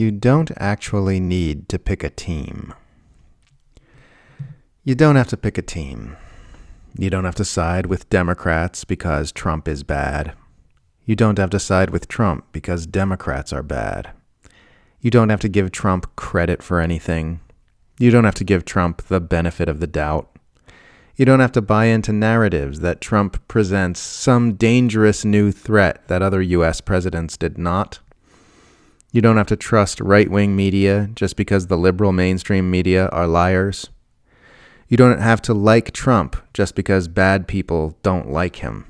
You don't actually need to pick a team. You don't have to pick a team. You don't have to side with Democrats because Trump is bad. You don't have to side with Trump because Democrats are bad. You don't have to give Trump credit for anything. You don't have to give Trump the benefit of the doubt. You don't have to buy into narratives that Trump presents some dangerous new threat that other U.S. presidents did not. You don't have to trust right-wing media just because the liberal mainstream media are liars. You don't have to like Trump just because bad people don't like him.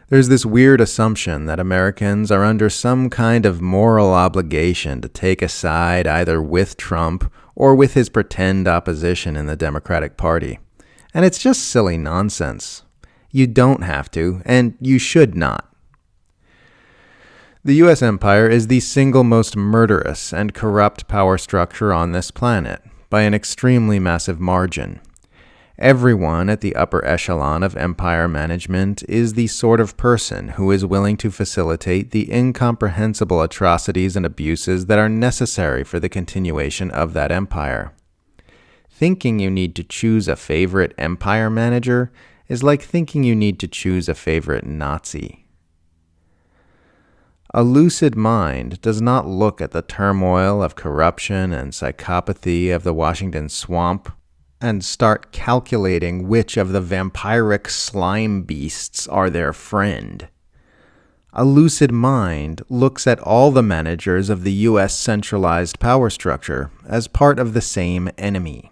There's this weird assumption that Americans are under some kind of moral obligation to take a side either with Trump or with his pretend opposition in the Democratic Party. And it's just silly nonsense. You don't have to, and you should not. The U.S. empire is the single most murderous and corrupt power structure on this planet, by an extremely massive margin. Everyone at the upper echelon of empire management is the sort of person who is willing to facilitate the incomprehensible atrocities and abuses that are necessary for the continuation of that empire. Thinking you need to choose a favorite empire manager is like thinking you need to choose a favorite Nazi. A lucid mind does not look at the turmoil of corruption and psychopathy of the Washington swamp and start calculating which of the vampiric slime beasts are their friend. A lucid mind looks at all the managers of the U.S. centralized power structure as part of the same enemy.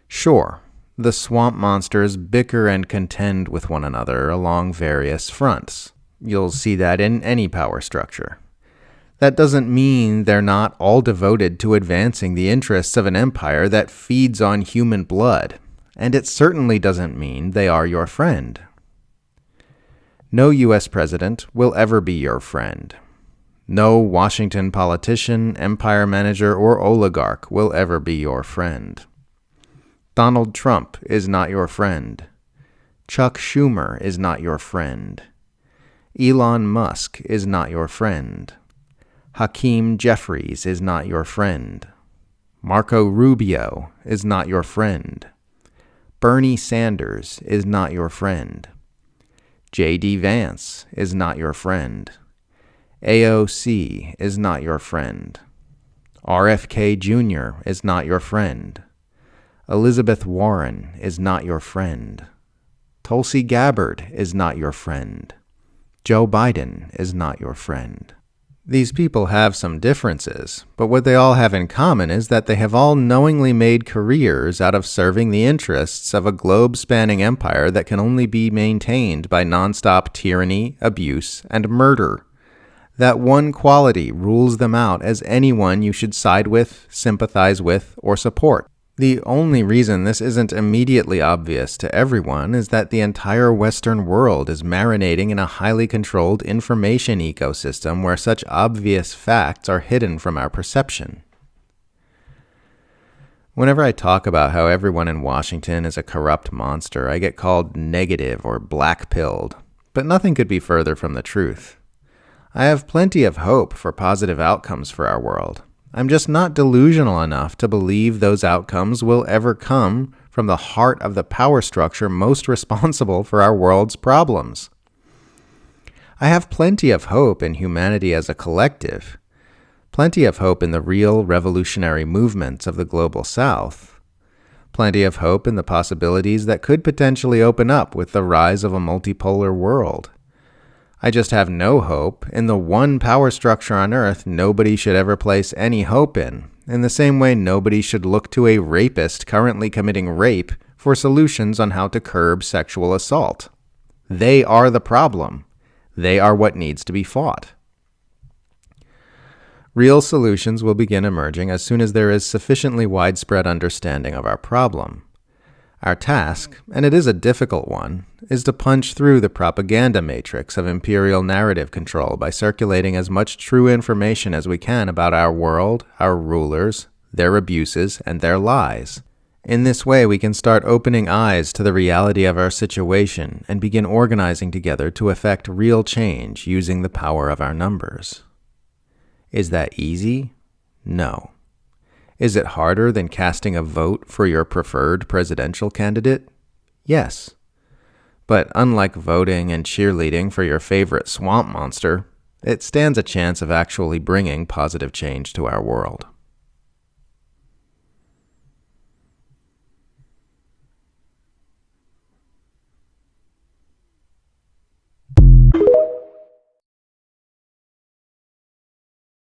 Sure, the swamp monsters bicker and contend with one another along various fronts. You'll see that in any power structure. That doesn't mean they're not all devoted to advancing the interests of an empire that feeds on human blood, and it certainly doesn't mean they are your friend. No U.S. president will ever be your friend. No Washington politician, empire manager, or oligarch will ever be your friend. Donald Trump is not your friend. Chuck Schumer is not your friend. Elon Musk is not your friend. Hakeem Jeffries is not your friend. Marco Rubio is not your friend. Bernie Sanders is not your friend. J.D. Vance is not your friend. AOC is not your friend. RFK Jr. is not your friend. Elizabeth Warren is not your friend. Tulsi Gabbard is not your friend. Joe Biden is not your friend. These people have some differences, but what they all have in common is that they have all knowingly made careers out of serving the interests of a globe-spanning empire that can only be maintained by nonstop tyranny, abuse, and murder. That one quality rules them out as anyone you should side with, sympathize with, or support. The only reason this isn't immediately obvious to everyone is that the entire Western world is marinating in a highly controlled information ecosystem where such obvious facts are hidden from our perception. Whenever I talk about how everyone in Washington is a corrupt monster, I get called negative or black-pilled, but nothing could be further from the truth. I have plenty of hope for positive outcomes for our world. I'm just not delusional enough to believe those outcomes will ever come from the heart of the power structure most responsible for our world's problems. I have plenty of hope in humanity as a collective, plenty of hope in the real revolutionary movements of the global South, plenty of hope in the possibilities that could potentially open up with the rise of a multipolar world. I just have no hope in the one power structure on Earth nobody should ever place any hope in the same way nobody should look to a rapist currently committing rape for solutions on how to curb sexual assault. They are the problem. They are what needs to be fought. Real solutions will begin emerging as soon as there is sufficiently widespread understanding of our problem. Our task, and it is a difficult one, is to punch through the propaganda matrix of imperial narrative control by circulating as much true information as we can about our world, our rulers, their abuses, and their lies. In this way, we can start opening eyes to the reality of our situation and begin organizing together to effect real change using the power of our numbers. Is that easy? No. Is it harder than casting a vote for your preferred presidential candidate? Yes. But unlike voting and cheerleading for your favorite swamp monster, it stands a chance of actually bringing positive change to our world.